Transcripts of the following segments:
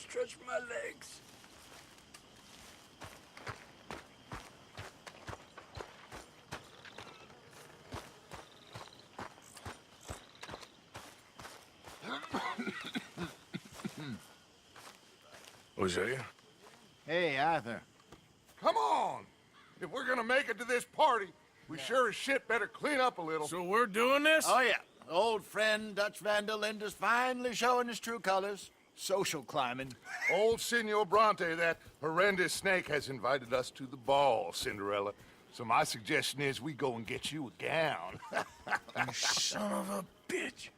stretch my legs. Hosea? Hey, Arthur. Come on! If we're gonna make it to this party, we sure as shit better clean up a little. So we're doing this? Oh, yeah. Old friend Dutch Van der Linde's finally showing his true colors. Social climbing. Old Senor Bronte, that horrendous snake, has invited us to the ball, Cinderella. So my suggestion is we go and get you a gown. You son of a bitch.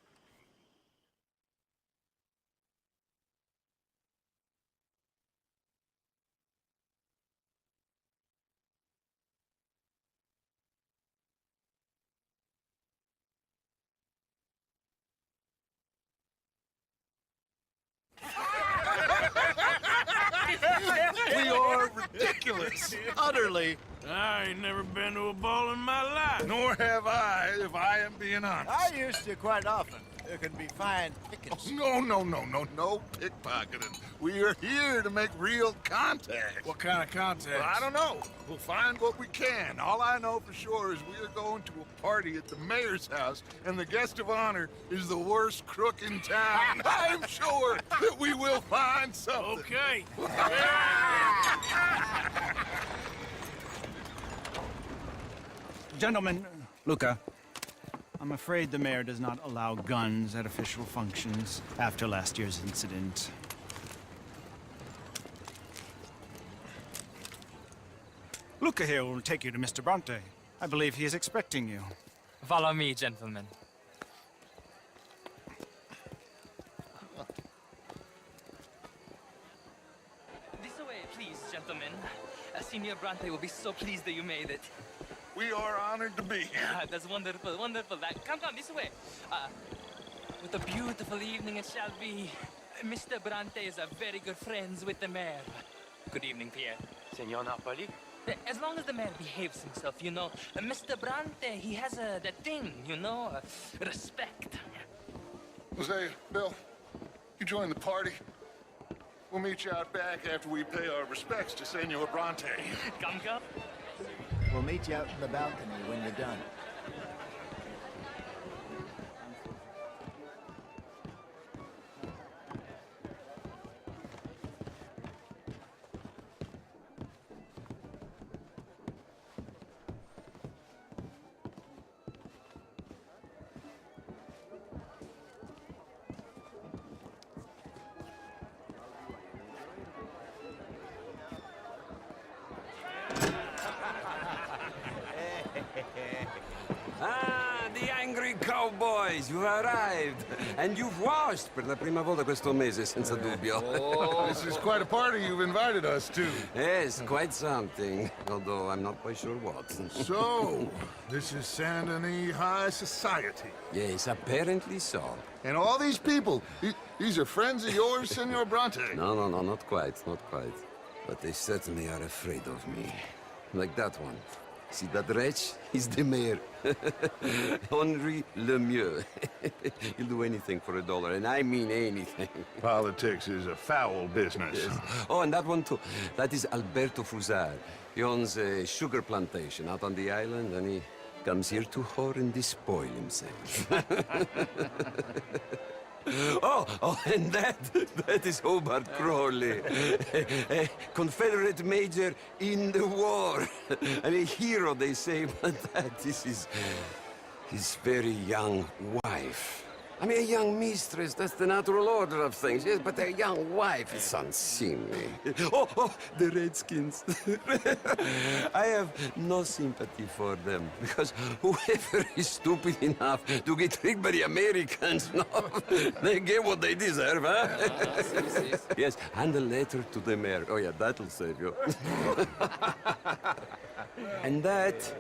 We are ridiculous. Utterly. I ain't never been to a ball in my life. Nor have I, if I am being honest. I used to quite often. There can be fine pickets. No pickpocketing. We are here to make real contact. What kind of contact? Well, I don't know. We'll find what we can. All I know for sure is we are going to a party at the mayor's house, and the guest of honor is the worst crook in town. I'm sure that we will find something. Okay. Gentlemen, Luca, I'm afraid the mayor does not allow guns at official functions after last year's incident. Luca here will take you to Mr. Bronte. I believe he is expecting you. Follow me, gentlemen. This way, please, gentlemen. Senior Bronte will be so pleased that you made it. We are honored to be here. That's wonderful, wonderful. Come, this way. What a beautiful evening it shall be. Mr. Bronte is a very good friends with the mayor. Good evening, Pierre. Senor Napoli? As long as the man behaves himself, you know. Mr. Bronte, he has that thing, you know, respect. Hosea, Bill, you join the party. We'll meet you out back after we pay our respects to Senor Bronte. Come. We'll meet you out in the balcony when you're done. Ah, the angry cowboys, you've arrived. And you've washed per la prima volta questo mese, senza dubbio. This is quite a party you've invited us to. Yes, quite something. Although I'm not quite sure what. So, this is Saint Denis High Society. Yes, apparently so. And all these people, these are friends of yours, Senor Bronte? No, not quite, not quite. But they certainly are afraid of me. Like that one. See that wretch? He's the mayor. Henri Lemieux. He'll do anything for $1, and I mean anything. Politics is a foul business. Yes. Oh, and that one too. That is Alberto Fusar. He owns a sugar plantation out on the island, and he comes here to whore and despoil himself. Oh, and that is Hobart Crawley, a Confederate major in the war, and a hero, they say, but that is his very young wife. I mean, a young mistress, that's the natural order of things, yes, but a young wife is unseemly. Oh, the Redskins. I have no sympathy for them, because whoever is stupid enough to get tricked by the Americans, no, they get what they deserve, huh? Yes, and a letter to the mayor. Oh, yeah, that'll save you. And that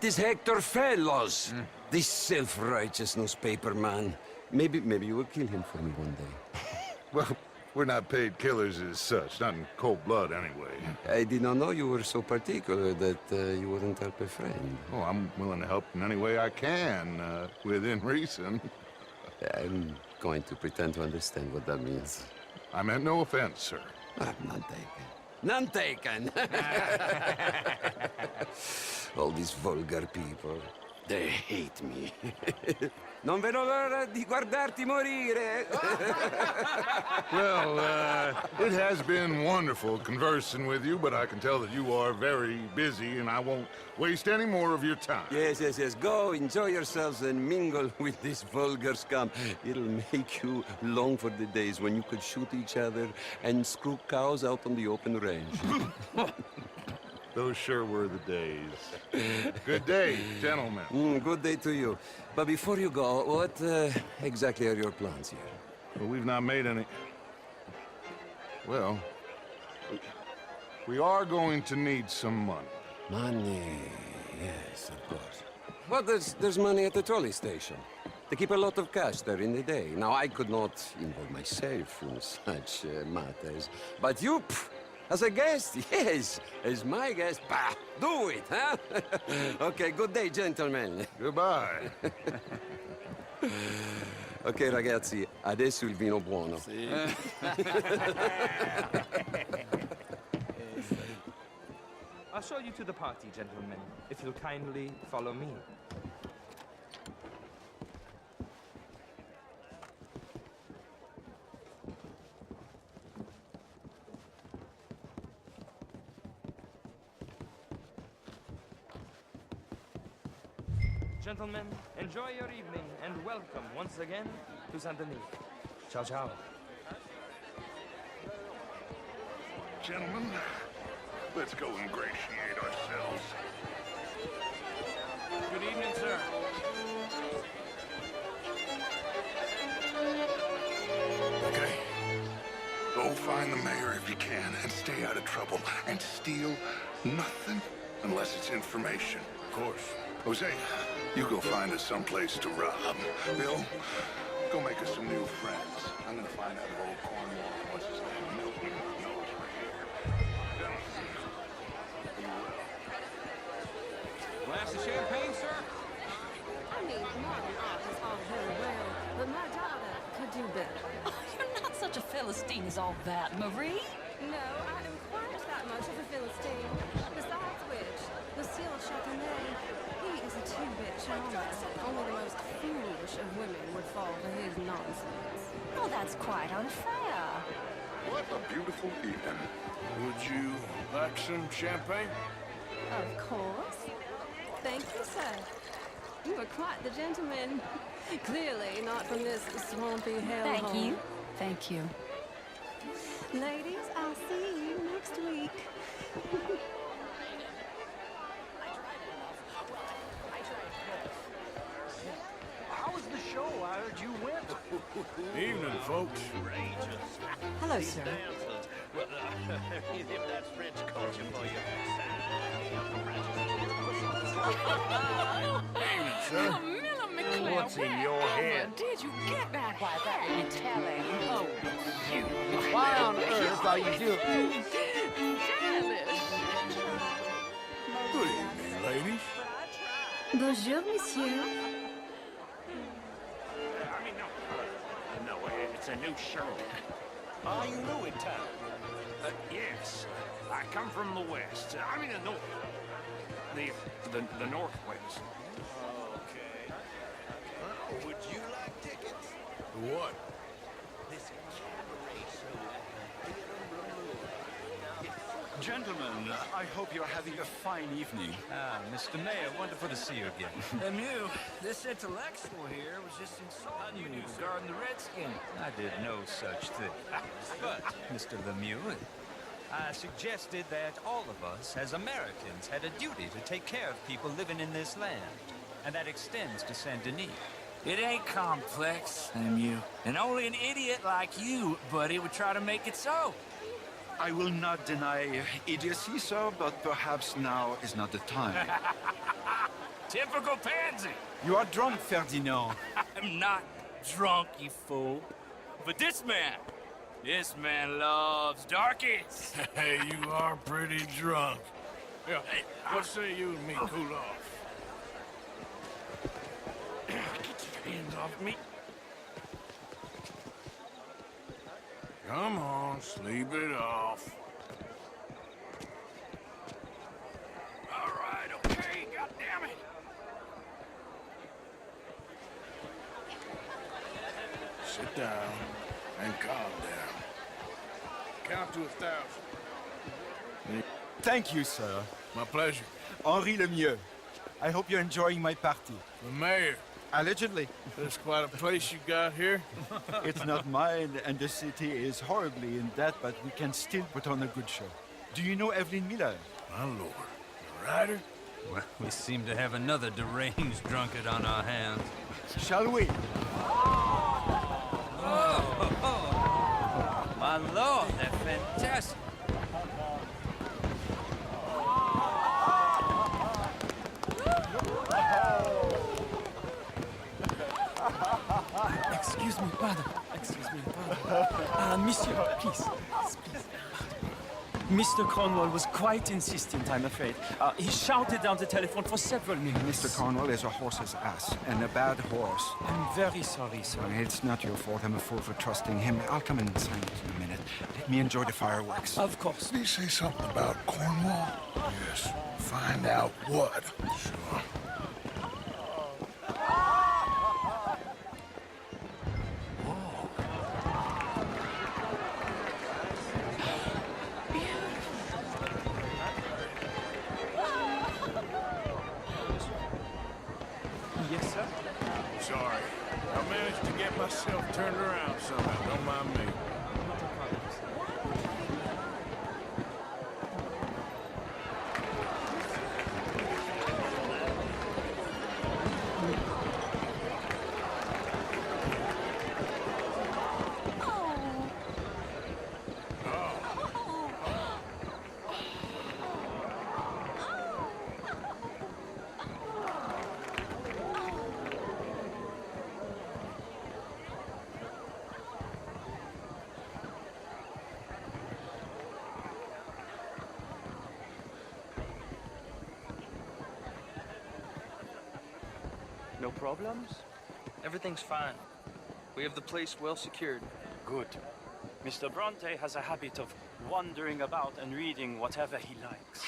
is Hector Fellows. This self-righteous newspaper man. Maybe you will kill him for me one day. Well, we're not paid killers as such, not in cold blood anyway. I did not know you were so particular that you wouldn't help a friend. Oh, I'm willing to help in any way I can, within reason. I'm going to pretend to understand what that means. I meant no offense, sir. None taken. None taken. All these vulgar people, they hate me. Non vedo l'ora di guardarti morire. Well, it has been wonderful conversing with you, but I can tell that you are very busy, and I won't waste any more of your time. Yes, yes, yes. Go, enjoy yourselves and mingle with this vulgar scum. It'll make you long for the days when you could shoot each other and screw cows out on the open range. Those sure were the days. Good day, gentlemen. Good day to you. But before you go, what exactly are your plans here? Well, we've not made any... Well, we are going to need some money. Money, yes, of course. Well, there's money at the trolley station. They keep a lot of cash there in the day. Now, I could not involve myself in such matters. But you, as a guest, yes, as my guest, bah, do it, huh? Okay, good day, gentlemen. Goodbye. Ok, ragazzi, adesso il vino buono. I'll show you to the party, gentlemen, if you'll kindly follow me. Gentlemen, enjoy your evening and welcome once again to Saint Denis. Ciao, ciao. Gentlemen, let's go ingratiate ourselves. Good evening, sir. Okay. Go find the mayor if you can and stay out of trouble. And steal nothing unless it's information. Of course. Jose, you go find us someplace to rob. Bill, go make us some new friends. I'm gonna find out if old Cornwall, what's his name, Milton, knows we're here. Glass of champagne, sir? I mean, modern art is all very well, but my daughter could do better. Oh, you're not such a Philistine as all that, Marie. No, I am quite that much of a Philistine. Besides which, Lucille Chaponnet, he is a two-bit charmer. Only the most foolish of women would fall for his nonsense. Oh, that's quite unfair. What a beautiful evening. Would you like some champagne? Of course. Thank you, sir. You are quite the gentleman. Clearly not from this swampy hellhole. Thank you. Thank you. Ladies, I'll see you next week. How was the show? I heard you went. Evening, folks. Hello, sir. Well, if that's French culture for you. Evening, sir. Camilla McClure, What's in your head? Did you get that? Why, that ain't telling. Oh, Why on earth are you doing? jealous. Good evening, ladies. Bonjour, monsieur. I mean, no, it's a new show. Are you new in town? Yes. I come from the west. I mean, the north. The northwest. Okay. Well, would you like tickets? What? This cabaret show. Gentlemen, I hope you're having a fine evening. Ah, Mr. Mayor, wonderful to see you again. Lemieux, this intellectual here was just insulting me regarding the Redskin. I did no such thing. But, Mr. Lemieux, I suggested that all of us, as Americans, had a duty to take care of people living in this land. And that extends to Saint Denis. It ain't complex, Lemieux. And only an idiot like you, buddy, would try to make it so. I will not deny idiocy, sir, but perhaps now is not the time. Typical pansy. You are drunk, Ferdinand. I'm not drunk, you fool. But this man loves darkies. Hey, you are pretty drunk. Yeah, what say you and me cool off? Get your hands off me. Come on, sleep it off. All right, okay, goddammit. Sit down and calm down. Count to 1,000. Thank you, sir. My pleasure. Henri Lemieux. I hope you're enjoying my party. The mayor. Allegedly. That's quite a place you got here. It's not mine, and the city is horribly in debt, but we can still put on a good show. Do you know Evelyn Miller? My lord. The writer? Well, we seem to have another deranged drunkard on our hands. Shall we? Oh, my lord, they're fantastic. Excuse me, pardon. Excuse me, pardon. Monsieur, please. Mr. Cornwall was quite insistent, I'm afraid. He shouted down the telephone for several minutes. Mr. Cornwall is a horse's ass, and a bad horse. I'm very sorry, sir. It's not your fault. I'm a fool for trusting him. I'll come in and sign it in a minute. Let me enjoy the fireworks. Of course. Did he say something about Cornwall? Yes. Find out what. Sure. Yes, sir? Sorry. I managed to get myself turned around somehow. Don't mind me. No problems? Everything's fine. We have the place well secured. Good. Mr. Bronte has a habit of wandering about and reading whatever he likes.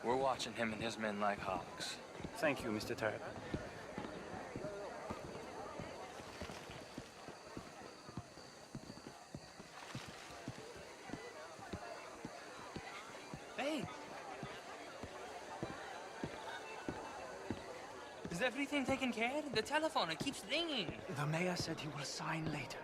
We're watching him and his men like hawks. Thank you, Mr. Turner. Hey! Is everything taken care of? The telephone, it keeps ringing. The mayor said he will sign later.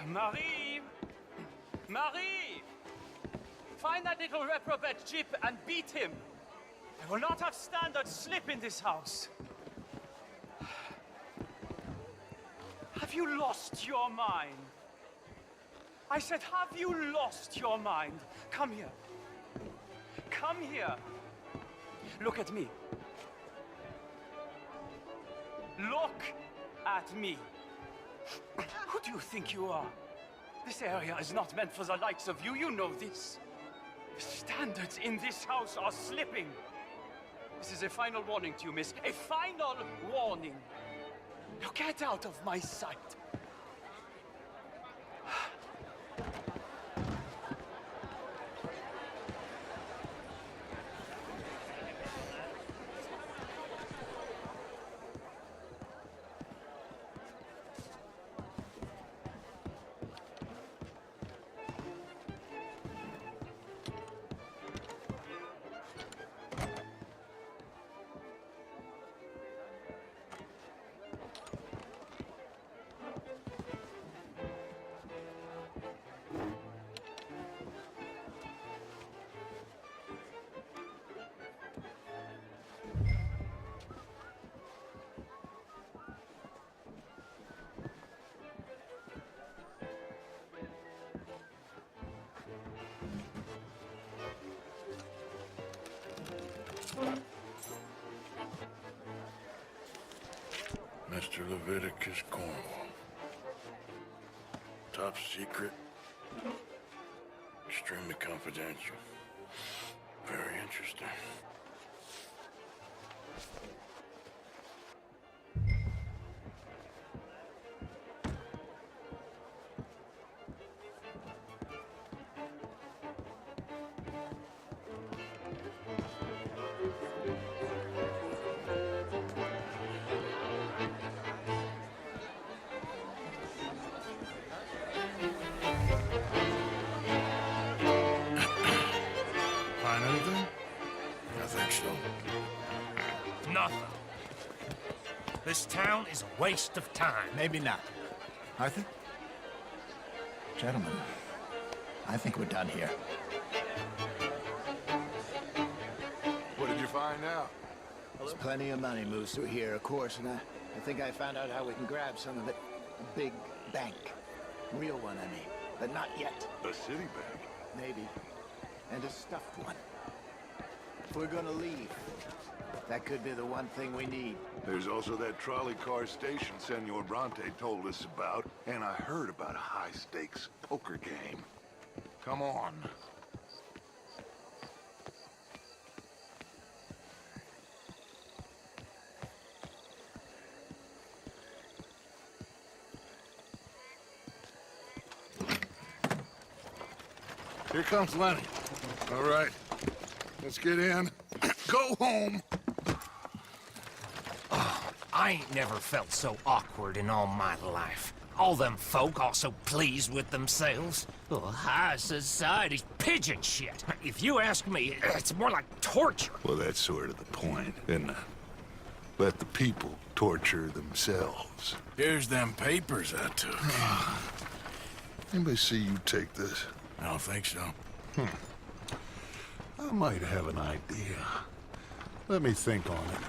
Marie! Marie! Find that little reprobate Jip and beat him. I will not have standard slip in this house. Have you lost your mind? I said, have you lost your mind? Come here. Come here. Look at me. Look at me. Who do you think you are? This area is not meant for the likes of you. You know this. The standards in this house are slipping. This is a final warning to you, miss. A final warning. Now get out of my sight. Mr. Leviticus Cornwall. Top secret. Extremely confidential. Very interesting. Find anything? I think so. Nothing. This town is a waste of time. Maybe not. Arthur? Gentlemen, I think we're done here. What did you find out? There's plenty of money moves through here, of course, and I think I found out how we can grab some of it. A big bank. Real one, I mean. But not yet. A city bank? Maybe. And a stuffed one. If we're gonna leave, that could be the one thing we need. There's also that trolley car station Senor Bronte told us about, and I heard about a high-stakes poker game. Come on. Here comes Lenny. All right, let's get in. Go home. I ain't never felt so awkward in all my life. All them folk all so pleased with themselves. Oh, high society's pigeon shit. If you ask me, it's more like torture. Well, that's sort of the point, isn't it? Let the people torture themselves. Here's them papers I took. Anybody see you take this? I don't think so. I might have an idea. Let me think on it.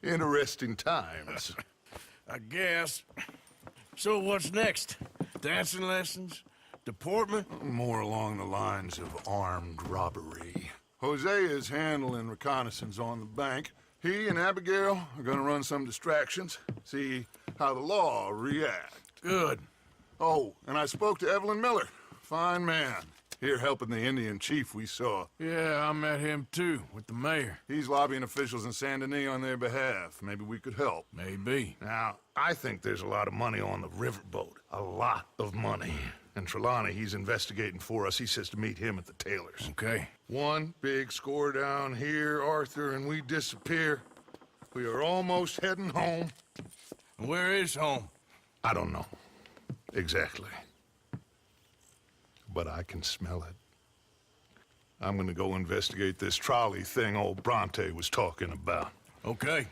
Interesting times. I guess. So what's next? Dancing lessons? Deportment? More along the lines of armed robbery. Hosea is handling reconnaissance on the bank. He and Abigail are gonna run some distractions, see how the law reacts. Good. Oh, and I spoke to Evelyn Miller. Fine man. Here helping the Indian chief we saw. Yeah, I met him too, with the mayor. He's lobbying officials in Saint Denis on their behalf. Maybe we could help. Maybe. Now, I think there's a lot of money on the riverboat. A lot of money. And Trelawney, he's investigating for us. He says to meet him at the Taylor's. Okay. One big score down here, Arthur, and we disappear. We are almost heading home. Where is home? I don't know. Exactly. But I can smell it. I'm gonna go investigate this trolley thing old Bronte was talking about. Okay.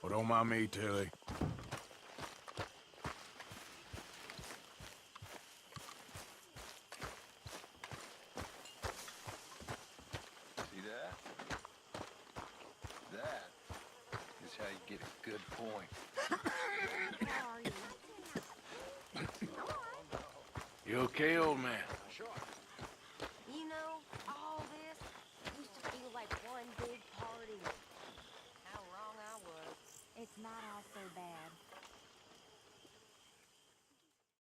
Well, don't mind me, Tilly. See that? That is how you get a good point. You okay, old man? Sure. You know, all this used to feel like one big party. How wrong I was. It's not all so bad.